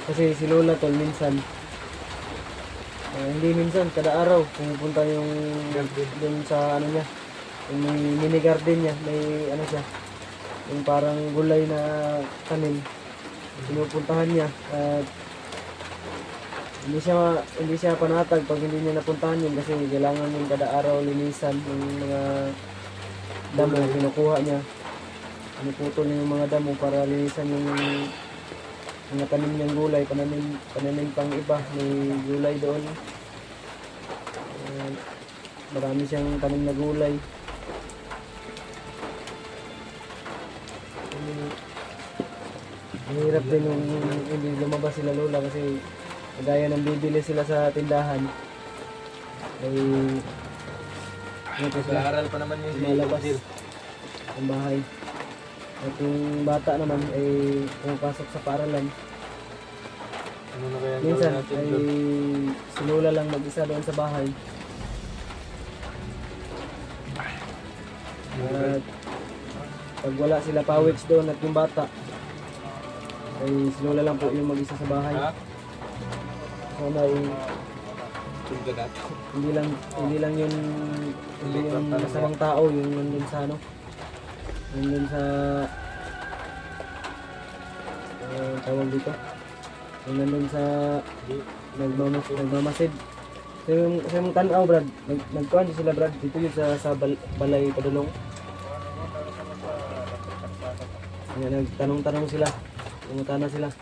Kasi si Lola tol minsan, hindi minsan, kada araw pumupunta yung dun sa ano niya, yung may mini garden niya, may ano siya, yung parang gulay na tanim. Pinupuntahan niya at hindi siya panatag pag hindi niya napuntahan yun kasi kailangan yung kada araw linisan yung mga damo, kinukuha niya. Pinuputol niya yung mga damo para linisan yung mga tanim niyang gulay, pananim pang iba, may gulay doon. Marami siyang tanim na gulay. Ang hirap din yung hindi lumabas sila Lola kasi gaya ng bibili sila sa tindahan ay Nag-aaral pa naman yung malabas ang bahay. At yung bata naman ay pumapasok sa paaralan. Ano na kaya Minsan gawin natin ay doon? si Lola lang mag-isa doon sa bahay. At pag wala sila pawiks doon at yung bata ay si Lola lang po yung mag-isa sa bahay. Ha? Sana ay Tulga natin. hindi lang yun masamang tao yung nandun sa ano, nandun sa tawag dito, yung nandun sa nagmamasid. So yung tanaw Brad, nagkuhan sila Brad dito yun sa balay Padulong. Nagtanong-tanong sila, pangutana sila.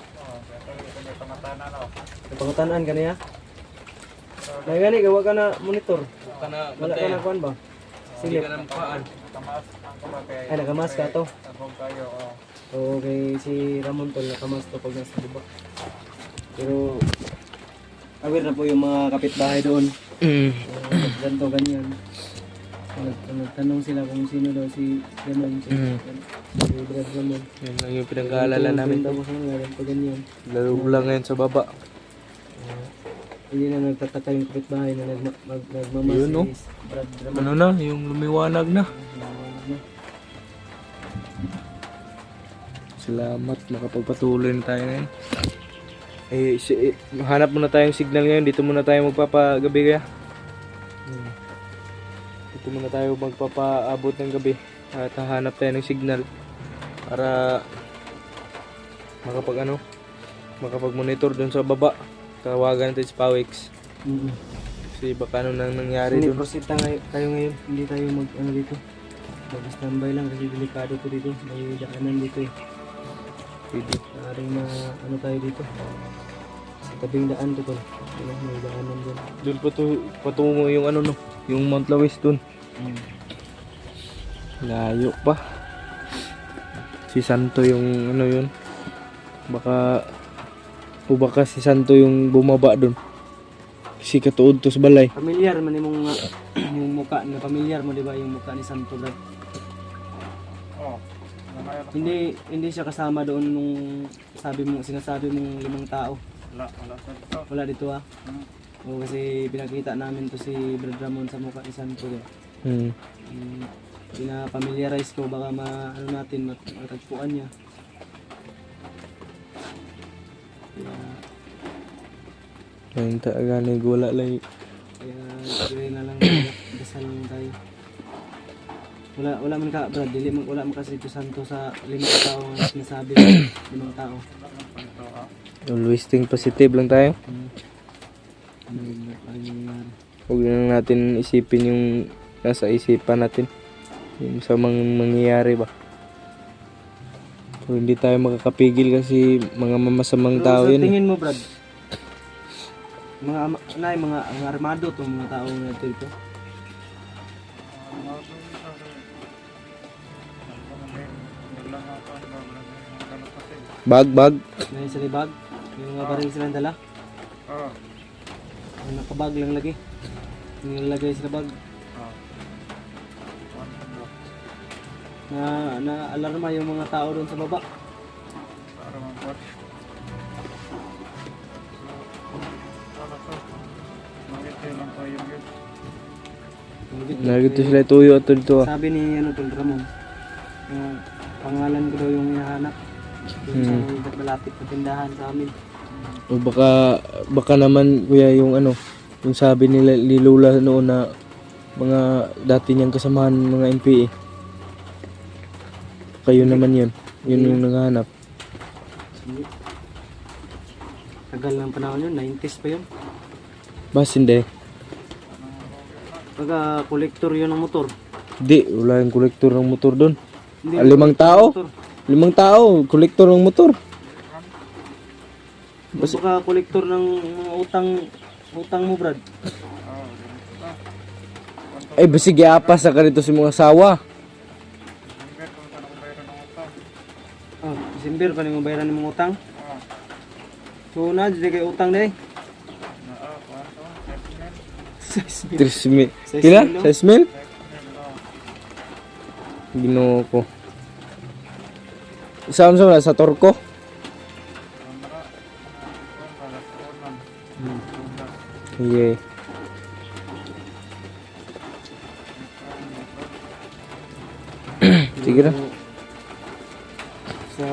Pangutanaan ka niya? May gani, gawa ka na monitor. Ka na, Wala ka na kuhan ba? Hindi Silip. ka na mukhaan. Ay, nakamas ka to. Oo, kay si Ramon tol, nakamas to pag nasa diba. Pero, aware na po yung mga kapitbahay doon. Ganto, ganyan. Nagtanong sila kung sino daw si Ramon. Si Brad Ramon. Yan lang yung pinag-aalala namin. Tapos nga, ganito, ganyan. Laro lang ngayon sa baba. Hindi na nagtataka yung kapitbahay na nagmamas Yun, no? si Brad Ramon. Ano na, yung lumiwanag na. Salamat, makapagpatuloy na tayo ngayon. Hanap muna tayong signal ngayon. Dito muna tayo magpapagabi kaya. Dito muna tayo magpapaabot ng gabi. At hahanap tayo ng signal para makapag-monitor dun sa baba. Tawagan natin si Pawix. Kasi baka ano nang nangyari Hindi, dun. proceed tayo ngayon. Hindi tayo mag-ano dito. Mag-standby lang kasi delikado to dito. May daanan dito eh. Pwede. Maaaring ano tayo dito. Sa tabing daan to tol. May daanan dyan. Doon patungo yung ano no, yung Mount Lawis dun. Layo pa. Si Santo yung ano yun. Baka si Santo yung bumaba dun. Kasi katuod to sa balay. Familiar man yung yung mukha na familiar mo di ba yung mukha ni Santo Brad? Hindi siya kasama doon nung sinasabi mong 5 tao. Wala dito ah. O kasi pinakita namin to si Brad Ramon sa mukha ni Santo. Pina-familiarize ko baka matagpuan niya. Ayun talaga na gula lang. Kaya siguro na lang dasal lang tayo. Wala man ka Brad, wala man kasi ito Santo sa 5 tao ang sinasabi 5 tao. Always think positive lang tayo. Huwag lang natin isipin yung nasa isipan natin. Yung sa mangyayari ba. So, hindi tayo makakapigil kasi mga mamasamang tao Sa yun. tingin mo Brad, mga armado to mga tao na dito. Bag. May sa libag, yung mga baril silang dala. Ang nakabag lang lagi. Yung nilagay sa bag. Na alarma yung mga tao doon sa baba. Nagito sila tuyo at dito. Sabi ni Tol Ramon, pangalan ko daw yung hinahanap. Doon sa malapit na tindahan sa amin. O baka naman kuya yung ano, yung sabi nila ni Lola noon na mga dati niyang kasamahan mga NPA. Kayo naman yun. Yun yung naghahanap. Hindi. Tagal ng panahon yun, 90s pa yun. Bas hindi. Pagka kolektor yun ng motor. Di, wala yung kolektor ng motor doon. Hindi, 5 tao? motor. 5 tao, kolektor ng motor. Baka kolektor ng mga utang mo, Brad. Ay, basig iapas sa kanito si mga asawa. Oh, December pa ni mo bayaran ng mga utang. So na di kay utang day. 3,000. Sa Kila? ismil, no? 6,000? Ginoo ko. Saan sa Torco? Yeah. Sige na. Sa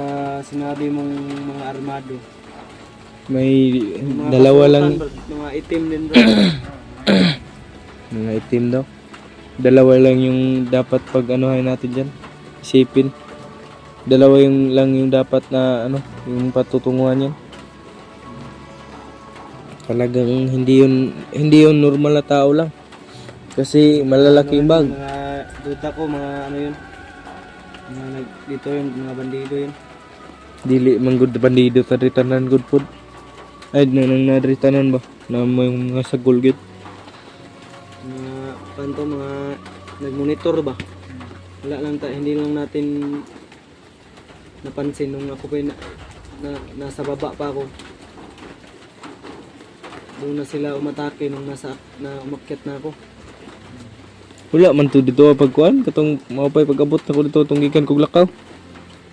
sinabi mong mga armado. May Mga dalawa kasuotan, lang. Brad, mga itim din, Brad. Mga itim daw. Dalawa lang yung dapat pag anuhin natin dyan. Isipin. Dalawa yung lang yung dapat na ano, yung patutunguhan yan. Talagang hindi yun normal na tao lang. Kasi malalaki yung bag. Mga duda ko, mga ano yun. Dito yun, mga bandido yun. Dili man good bandido tadi tanan good food. Ay nang nadri tanan ba? Na mo yung mga sagol gid. Mga panto, mga nagmonitor ba? Wala lang hindi lang natin napansin nung ako pa nasa baba pa ako. Doon na sila umatake nung umakyat na ako. Wala man to dito pagkuan katong maupay pag-abot na ko dito tong gikan kog lakaw.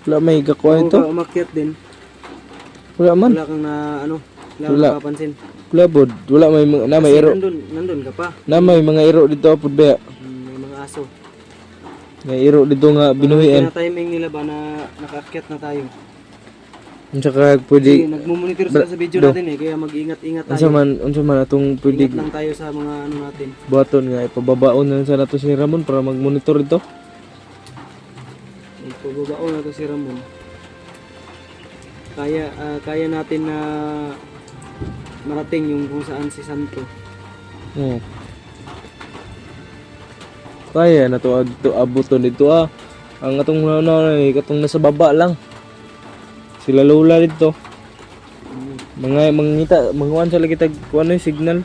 Wala may gakuan Ako ito. ka umakyat din. Wala man. Wala kang wala Wala. kang papansin. Wala bod. Wala may na may Kasi iro. nandun ka pa. Na may mga iro dito pod ba. May mga aso. May iro dito nga binuhian. Timing nila ba na nakaakyat na tayo? Unsa ka Kasi pwede nagmumonitor sila sa video do. natin kaya mag-ingat-ingat unsa tayo. man atong pwede Ingat lang tayo sa mga ano natin. buhaton nga ipababaon na sa nato si Ramon para mag-monitor dito. Ipababaon na to si Ramon. Kaya natin na marating yung kung saan si Santo. Hmm. Kaya na to abuton dito Ang atong katong nasa baba lang. Sila Lola dito. Mga mangita, manguan sa lagi tag kuan yung signal.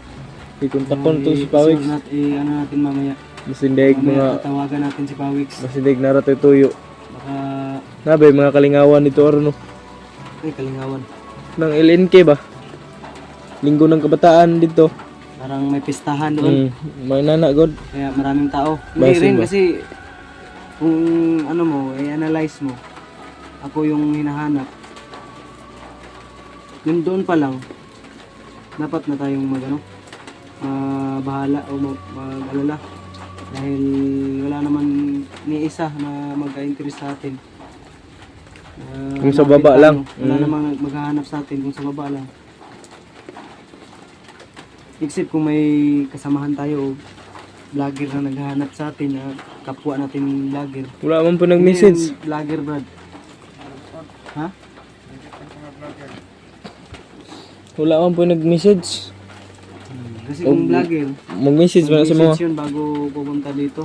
Ikontakon to si Pawix. Ano natin mamaya. Masindig Mamaya mga tatawagan natin si Pawix. masindig na rato tuyo. Baka Nabe mga kalingawan dito no. ay kalingawan. Nang LNK ba? Linggo ng kabataan dito. Parang may pistahan doon. May nana god. Kaya maraming tao. Hindi Basin rin ba? kasi kung ano mo, i-analyze mo. Ako yung hinahanap. Yun doon pa lang. Dapat na tayong bahala o mag-alala. Dahil wala naman ni isa na mag-interest sa atin. Kung sa hanapin baba tayo. lang. Wala namang maghahanap sa atin kung sa baba lang. Except kung may kasamahan tayo o vlogger na naghahanap sa atin na kapwa natin vlogger. Wala man po nag-message. Hindi yan vlogger, Brad. Ha? Wala man po nag-message. Kasi kung vlogger, Mag-message ba na sa mga mag-message yun bago pupunta dito.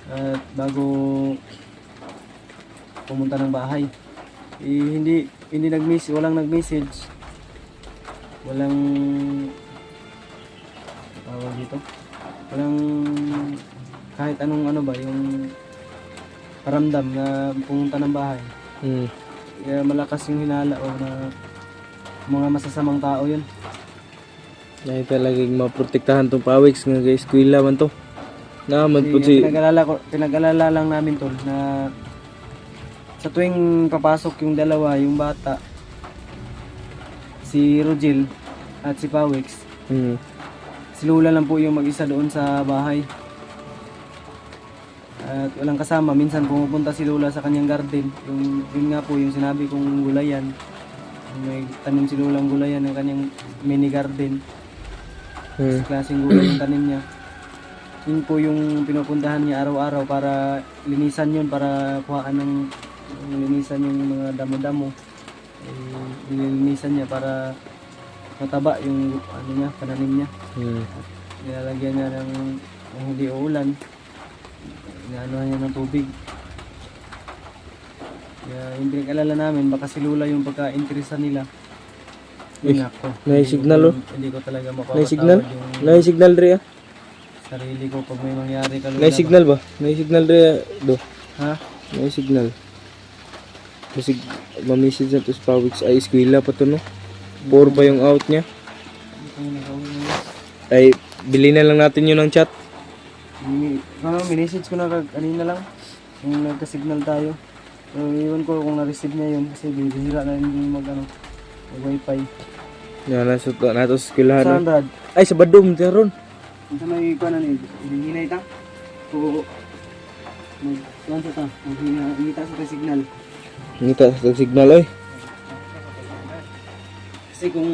At bago pumunta ng bahay. Hindi nag-message, walang nag-message. Walang tawag dito. Walang kahit anong yung paramdam na pumunta ng bahay. Kaya malakas yung hinala o na mga masasamang tao yun. Dahil talagang maprotektahan tong Pawix nga guys, eskwela man to. Naman po si Pinag-alala lang namin tol na sa tuwing papasok yung dalawa, yung bata, si Rogel at si Pawix, si Lola lang po yung mag-isa doon sa bahay. At walang kasama. Minsan pumupunta si Lola sa kanyang garden. Yun nga po yung sinabi kong gulayan. May tanim si Lolang gulayan ng kanyang mini garden. Hmm. Klaseng gulay yung tanim niya. Yun po yung pinupuntahan niya araw-araw para linisan yun, para kuhaan ng linisan yung mga damo-damo. Nililinisan niya para mataba yung ano niya, pananim niya. Hmm. Nilalagyan niya ng hindi uulan. Inaano niya ng tubig. Kaya yung pinag-alala namin, baka si Lula yung pagka-interesa nila. Yun ako. May signal, oh. Hindi ko talaga May signal? mapapatawad yung May signal rin ah. sarili ko pag may mangyari ka Lula. May signal ba? May signal rin do. Ha? May signal. Kasi ma-message na to sa Pawix. Ay, eskwela pa to no. 4 pa yung out niya. Hindi ko nagawin mo. Ay, bili na lang natin yun ng chat. Minessage ko na kanina lang. Yung nagka-signal tayo. So, iwan ko kung na-receive niya yun. Kasi bihira na yung mag-wifi. Yan, nasa sa eskwelahan. Saan, No? Brad? Ay, sa Badum, teron. Ito may ikuha na hinay ta? Oo. Mag-kuhan sa ta. Hinita sa signal. Ngita sa signal ay. Kasi kung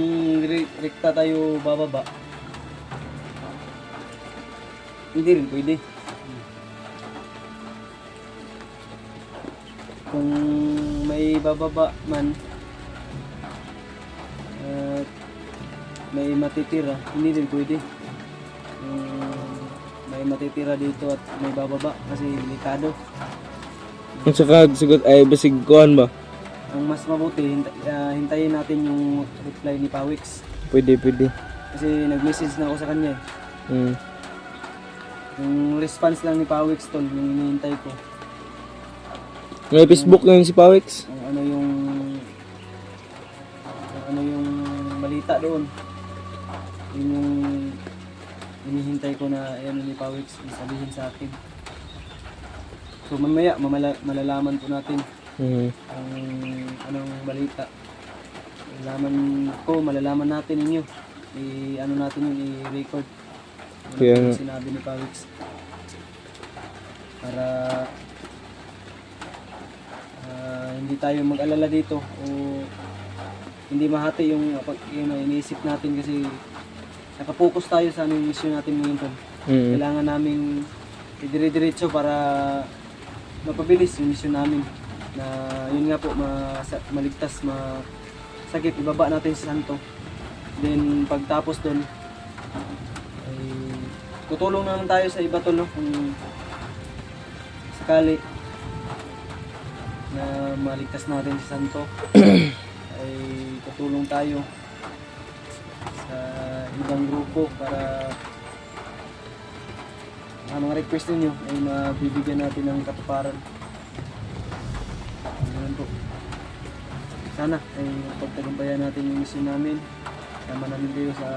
rekta tayo bababa, hindi rin pwede. Kung may bababa man at may matitira, hindi rin pwede. Kung may matitira dito at may bababa kasi delikado. Kung saka sugot ay basig kuhan ba? Ang mas mabuti, hintayin natin yung reply ni Pawix. Pwede. Kasi nag-message na ako sa kanya. Hmm. Yung response lang ni Pawix tol, yung hinihintay ko. May Facebook ngayon si Pawix. Kung ano yung balita doon. Yun yung hinihintay ko na ano ni Pawix sabihin sa akin. So mamaya malalaman po natin ang anong balita. Malalaman natin ninyo. Ano natin yun, i-record. Kaya Ano nga. sinabi ni Pawix. Para hindi tayo mag-alala dito o hindi mahati yung iniisip natin kasi nakapokus tayo sa anong mission natin ngayon tol. Kailangan namin idire-diretso para mapabilis yung mission namin na yun nga po maligtas, masakit, ibaba natin sa santo. Then pagtapos doon ay tutulong naman tayo sa iba tol no? Kung sakali na maligtas natin si santo ay tutulong tayo sa ibang grupo para ang mga request ninyo ay mabibigyan natin ng katuparan. Ganun po. Sana ay pagtagumpayan natin yung mission namin. Sama namin kayo sa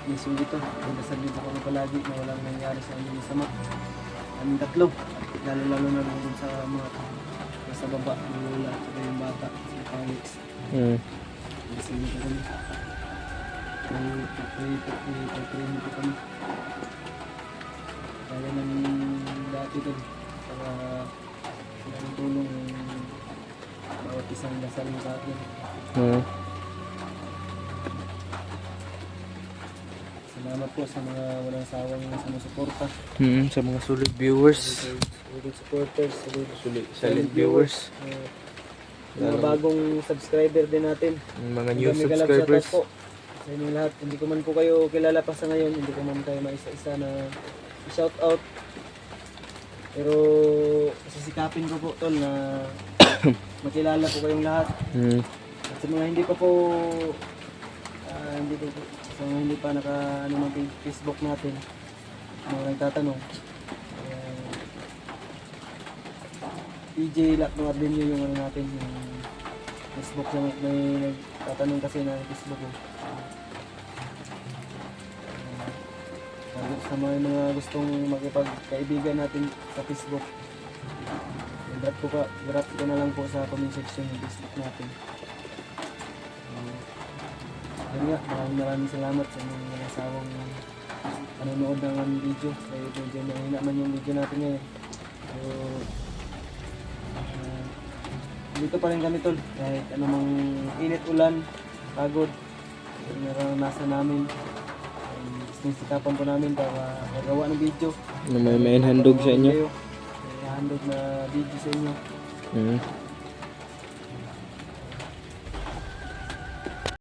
mission dito. Pagdasal dito kami palagi na walang nangyari sa aming masama. Aming tatlo. Lalo na lang dun sa mga nasa baba, yung lula at yung bata, si Alex. Dasal dito kami. Pag-pray dito kami. Kaya ng dati doon para ang tulong yung bawat isang dasal mo sa akin. Salamat po sa mga walang sawang sumusuporta. Sa mga solid viewers. Solid supporters, Solid viewers. Mga bagong subscriber din natin. Yung mga new Mega love subscribers. shoutout po sa inyong lahat. Hindi ko man po kayo kilala pa sa ngayon. Hindi ko man kayo maisa-isa na shout out. Pero sisikapin ko po tol na makilala po kayong lahat. At sa mga hindi pa po sa mga hindi pa naka Facebook natin, mga nagtatanong, PJ Laknoar din yung ano natin, yung Facebook na may nagtatanong kasi na Facebook ko. Sa mga gustong makipagkaibigan natin sa Facebook, drop ko na lang po sa comment section ng Facebook natin. Yun nga, maraming salamat sa mga asawang panonood ng aming video. Kaya medyo mahina man yung video natin ngayon. So, hindi dito pa rin kami tol. Kahit anumang init, ulan, pagod, yung naranasan namin. Sinisikapan po namin para magawa ng video. Na may handog sa inyo. May handog na video sa inyo. Mm.